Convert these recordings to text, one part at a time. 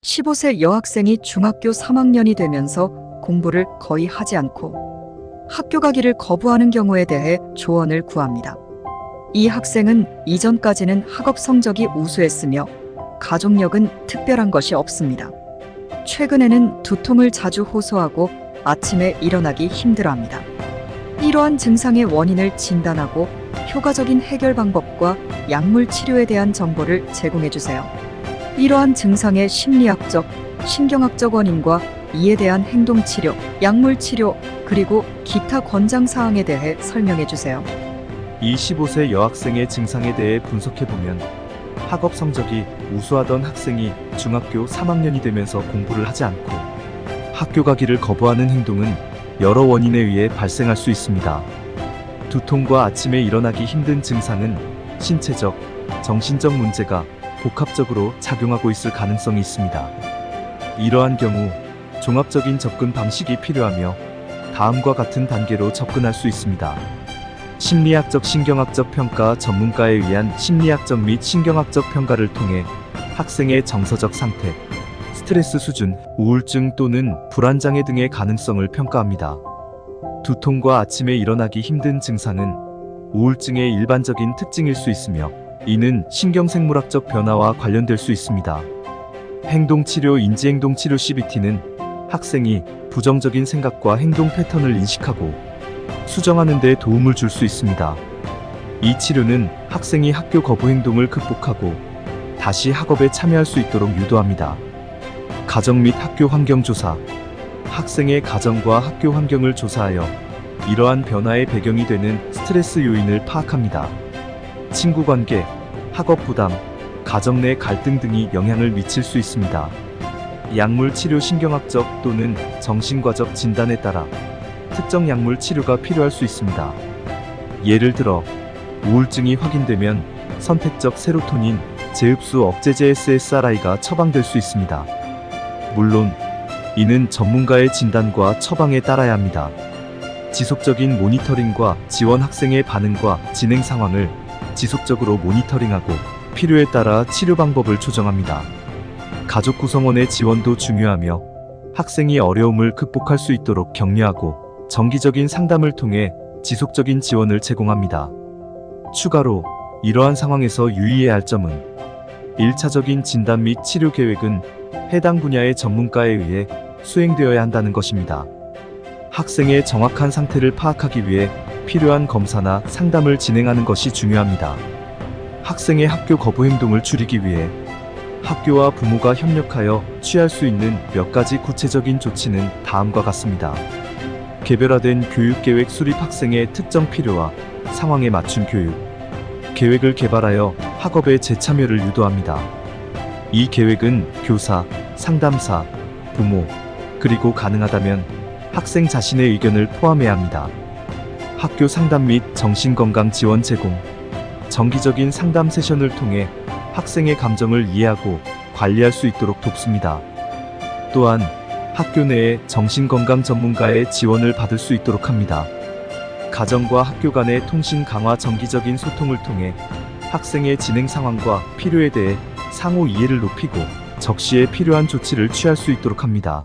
15세 여학생이 중학교 3학년이 되면서 공부를 거의 하지 않고 학교 가기를 거부하는 경우에 대해 조언을 구합니다. 이 학생은 이전까지는 학업 성적이 우수했으며 가족력은 특별한 것이 없습니다. 최근에는 두통을 자주 호소하고 아침에 일어나기 힘들어합니다. 이러한 증상의 원인을 진단하고 효과적인 해결 방법과 약물 치료에 대한 정보를 제공해 주세요. 이러한 증상의 심리학적, 신경학적 원인과 이에 대한 행동 치료, 약물 치료, 그리고 기타 권장 사항에 대해 설명해 주세요. 이 15세 여학생의 증상에 대해 분석해보면 학업 성적이 우수하던 학생이 중학교 3학년이 되면서 공부를 하지 않고 학교 가기를 거부하는 행동은 여러 원인에 의해 발생할 수 있습니다. 두통과 아침에 일어나기 힘든 증상은 신체적, 정신적 문제가 복합적으로 작용하고 있을 가능성이 있습니다. 이러한 경우 종합적인 접근 방식이 필요하며 다음과 같은 단계로 접근할 수 있습니다. 심리학적 신경학적 평가 전문가에 의한 심리학적 및 신경학적 평가를 통해 학생의 정서적 상태, 스트레스 수준, 우울증 또는 불안장애 등의 가능성을 평가합니다. 두통과 아침에 일어나기 힘든 증상은 우울증의 일반적인 특징일 수 있으며 이는 신경생물학적 변화와 관련될 수 있습니다. 행동치료 인지행동치료 CBT는 학생이 부정적인 생각과 행동 패턴을 인식하고 수정하는 데 도움을 줄 수 있습니다. 이 치료는 학생이 학교 거부 행동을 극복하고 다시 학업에 참여할 수 있도록 유도합니다. 가정 및 학교 환경 조사. 학생의 가정과 학교 환경을 조사하여 이러한 변화의 배경이 되는 스트레스 요인을 파악합니다. 친구 관계, 학업 부담, 가정 내 갈등 등이 영향을 미칠 수 있습니다. 약물 치료 신경학적 또는 정신과적 진단에 따라 특정 약물 치료가 필요할 수 있습니다. 예를 들어 우울증이 확인되면 선택적 세로토닌 재흡수 억제제 SSRI가 처방될 수 있습니다. 물론 이는 전문가의 진단과 처방에 따라야 합니다. 지속적인 모니터링과 지원 학생의 반응과 진행 상황을 지속적으로 모니터링하고 필요에 따라 치료 방법을 조정합니다. 가족 구성원의 지원도 중요하며 학생이 어려움을 극복할 수 있도록 격려하고 정기적인 상담을 통해 지속적인 지원을 제공합니다. 추가로 이러한 상황에서 유의해야 할 점은 1차적인 진단 및 치료 계획은 해당 분야의 전문가에 의해 수행되어야 한다는 것입니다. 학생의 정확한 상태를 파악하기 위해 필요한 검사나 상담을 진행하는 것이 중요합니다. 학생의 학교 거부 행동을 줄이기 위해 학교와 부모가 협력하여 취할 수 있는 몇 가지 구체적인 조치는 다음과 같습니다. 개별화된 교육계획 수립 학생의 특정 필요와 상황에 맞춘 교육. 계획을 개발하여 학업의 재참여를 유도합니다. 이 계획은 교사, 상담사, 부모, 그리고 가능하다면 학생 자신의 의견을 포함해야 합니다. 학교 상담 및 정신건강 지원 제공. 정기적인 상담 세션을 통해 학생의 감정을 이해하고 관리할 수 있도록 돕습니다. 또한 학교 내에 정신건강 전문가의 지원을 받을 수 있도록 합니다. 가정과 학교 간의 통신 강화 정기적인 소통을 통해 학생의 진행 상황과 필요에 대해 상호 이해를 높이고 적시에 필요한 조치를 취할 수 있도록 합니다.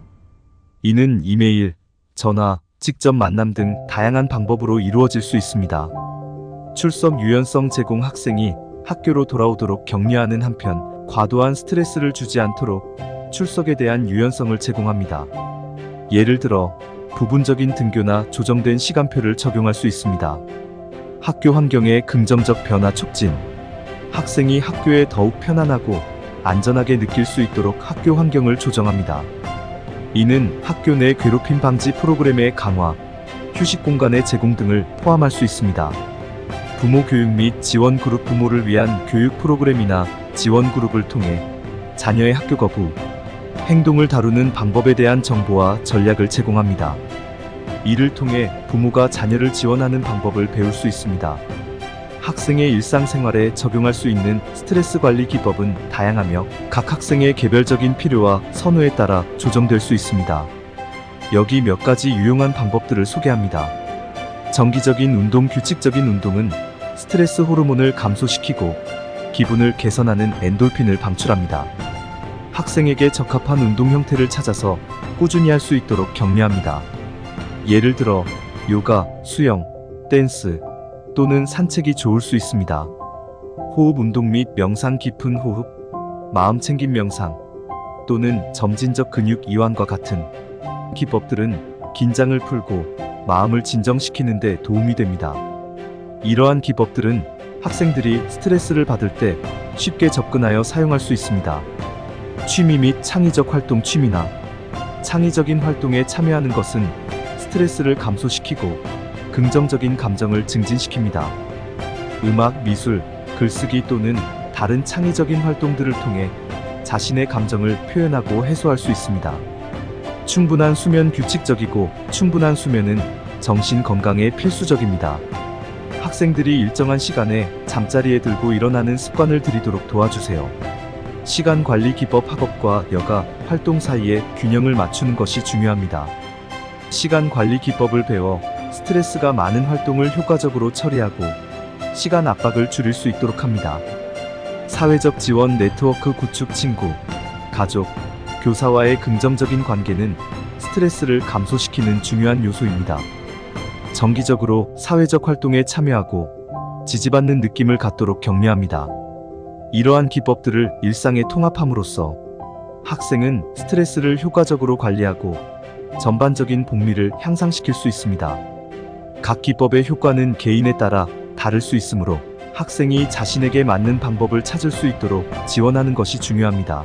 이는 이메일, 전화, 직접 만남 등 다양한 방법으로 이루어질 수 있습니다. 출석 유연성 제공. 학생이 학교로 돌아오도록 격려하는 한편 과도한 스트레스를 주지 않도록 출석에 대한 유연성을 제공합니다. 예를 들어 부분적인 등교나 조정된 시간표를 적용할 수 있습니다. 학교 환경의 긍정적 변화 촉진. 학생이 학교에 더욱 편안하고 안전하게 느낄 수 있도록 학교 환경을 조정합니다. 이는 학교 내 괴롭힘 방지 프로그램의 강화, 휴식 공간의 제공 등을 포함할 수 있습니다. 부모 교육 및 지원 그룹. 부모를 위한 교육 프로그램이나 지원 그룹을 통해 자녀의 학교 거부 행동을 다루는 방법에 대한 정보와 전략을 제공합니다. 이를 통해 부모가 자녀를 지원하는 방법을 배울 수 있습니다. 학생의 일상생활에 적용할 수 있는 스트레스 관리 기법은 다양하며 각 학생의 개별적인 필요와 선호에 따라 조정될 수 있습니다. 여기 몇 가지 유용한 방법들을 소개합니다. 정기적인 운동. 규칙적인 운동은 스트레스 호르몬을 감소시키고 기분을 개선하는 엔돌핀을 방출합니다. 학생에게 적합한 운동 형태를 찾아서 꾸준히 할 수 있도록 격려합니다. 예를 들어 요가, 수영, 댄스 또는 산책이 좋을 수 있습니다. 호흡 운동 및 명상, 깊은 호흡, 마음 챙김 명상 또는 점진적 근육 이완과 같은 기법들은 긴장을 풀고 마음을 진정시키는 데 도움이 됩니다. 이러한 기법들은 학생들이 스트레스를 받을 때 쉽게 접근하여 사용할 수 있습니다. 취미 및 창의적 활동. 취미나 창의적인 활동에 참여하는 것은 스트레스를 감소시키고 긍정적인 감정을 증진시킵니다. 음악, 미술, 글쓰기 또는 다른 창의적인 활동들을 통해 자신의 감정을 표현하고 해소할 수 있습니다. 충분한 수면. 규칙적이고 충분한 수면은 정신 건강에 필수적입니다. 학생들이 일정한 시간에 잠자리에 들고 일어나는 습관을 들이도록 도와주세요. 시간 관리 기법. 학업과 여가 활동 사이에 균형을 맞추는 것이 중요합니다. 시간 관리 기법을 배워 스트레스가 많은 활동을 효과적으로 처리하고 시간 압박을 줄일 수 있도록 합니다. 사회적 지원. 네트워크 구축. 친구, 가족, 교사와의 긍정적인 관계는 스트레스를 감소시키는 중요한 요소입니다. 정기적으로 사회적 활동에 참여하고 지지받는 느낌을 갖도록 격려합니다. 이러한 기법들을 일상에 통합함으로써 학생은 스트레스를 효과적으로 관리하고 전반적인 복리를 향상시킬 수 있습니다. 각 기법의 효과는 개인에 따라 다를 수 있으므로 학생이 자신에게 맞는 방법을 찾을 수 있도록 지원하는 것이 중요합니다.